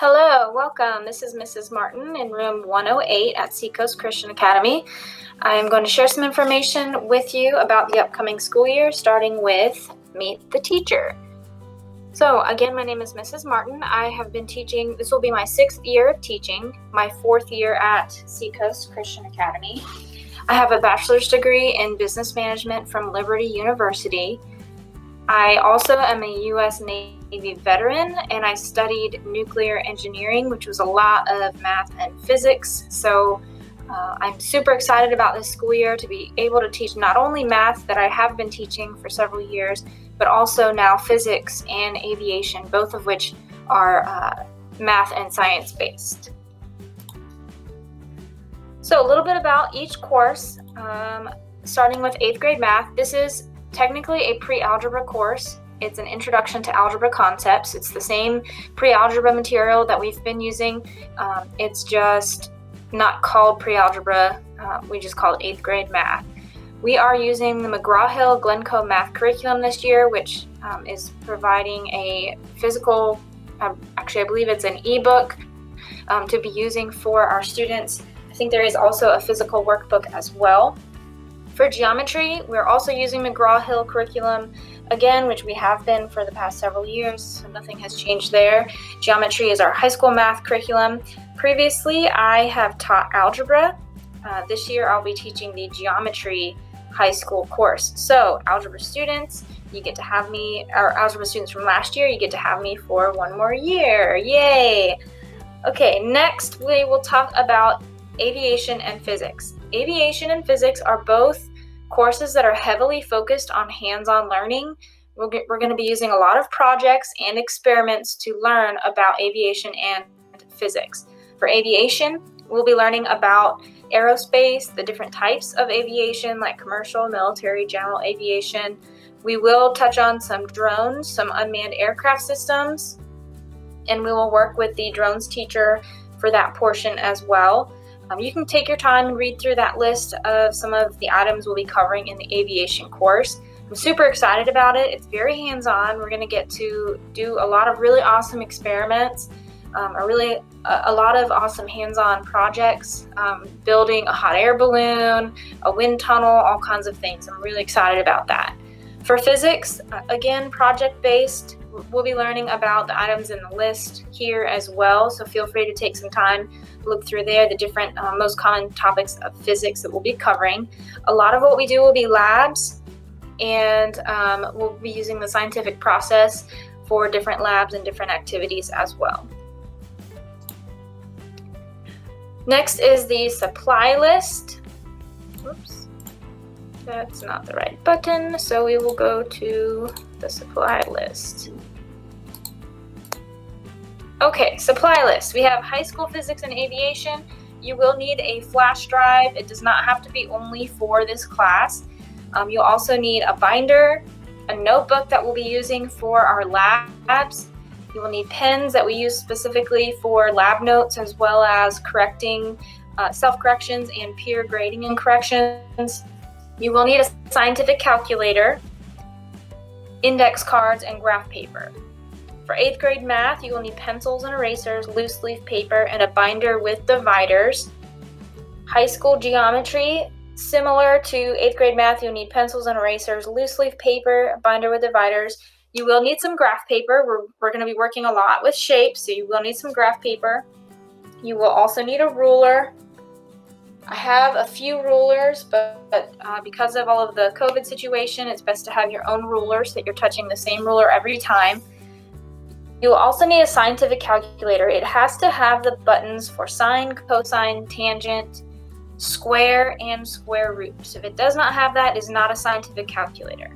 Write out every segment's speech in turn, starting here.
Hello, welcome. This is Mrs. Martin in room 108 at Seacoast Christian Academy. I'm going to share some information with you about the upcoming school year, starting with Meet the Teacher. So again, my name is Mrs. Martin. I have been teaching, this will be my 6th year of teaching, my 4th year at Seacoast Christian Academy. I have a bachelor's degree in business management from Liberty University. I also am a U.S. Navy veteran, and I studied nuclear engineering, which was a lot of math and physics. So I'm super excited about this school year to be able to teach not only math that I have been teaching for several years, but also now physics and aviation, both of which are math and science based. So a little bit about each course, starting with 8th grade math. This is technically a pre-algebra course. It's an introduction to algebra concepts. It's the same pre-algebra material that we've been using. It's just not called pre-algebra. We just call it 8th grade math. We are using the McGraw-Hill Glencoe math curriculum this year, which is providing a physical, actually I believe it's an ebook to be using for our students. I think there is also a physical workbook as well. For geometry, we're also using McGraw-Hill curriculum, again, which we have been for the past several years, so nothing has changed there. Geometry is our high school math curriculum. Previously, I have taught algebra. This year, I'll be teaching the geometry high school course. So, algebra students, you get to have me, or algebra students from last year, you get to have me for one more year. Yay! Okay, next we will talk about aviation and physics. Aviation and physics are both courses that are heavily focused on hands-on learning. We're going to be using a lot of projects and experiments to learn about aviation and physics. For aviation, we'll be learning about aerospace, the different types of aviation like commercial, military, general aviation. We will touch on some drones, some unmanned aircraft systems, and we will work with the drones teacher for that portion as well. You can take your time and read through that list of some of the items we'll be covering in the aviation course. I'm super excited about it. It's very hands-on. We're going to get to do a lot of really awesome experiments, a lot of awesome hands-on projects, building a hot air balloon, a wind tunnel, all kinds of things. I'm really excited about that. For physics, again, project-based. We'll be learning about the items in the list here as well, so feel free to take some time, look through there, the different most common topics of physics that we'll be covering. A lot of what we do will be labs, and we'll be using the scientific process for different labs and different activities as well. Next is the supply list. Oops, that's not the right button, so we will go to the supply list. Okay, supply list. We have high school physics and aviation. You will need a flash drive. It does not have to be only for this class. You'll also need a binder, a notebook that we'll be using for our labs. You will need pens that we use specifically for lab notes, as well as correcting self-corrections and peer grading and corrections. You will need a scientific calculator, index cards, and graph paper. For 8th grade math, you will need pencils and erasers, loose leaf paper, and a binder with dividers. High school geometry, similar to 8th grade math, you'll need pencils and erasers, loose leaf paper, a binder with dividers. You will need some graph paper. We're going to be working a lot with shapes, so you will need some graph paper. You will also need a ruler. I have a few rulers, but because of all of the COVID situation, it's best to have your own ruler so that you're touching the same ruler every time. You will also need a scientific calculator. It has to have the buttons for sine, cosine, tangent, square, and square roots. If it does not have that, it is not a scientific calculator.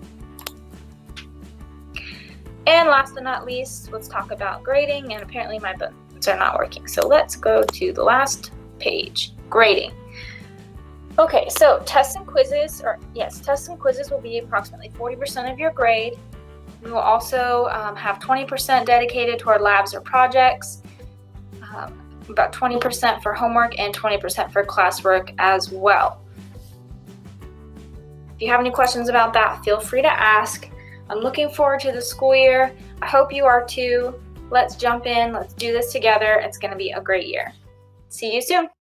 And last but not least, let's talk about grading, and apparently my buttons are not working. So let's go to the last page, grading. Okay, so tests and quizzes will be approximately 40% of your grade. We will also have 20% dedicated toward labs or projects, about 20% for homework, and 20% for classwork as well. If you have any questions about that, feel free to ask. I'm looking forward to the school year. I hope you are too. Let's jump in. Let's do this together. It's going to be a great year. See you soon.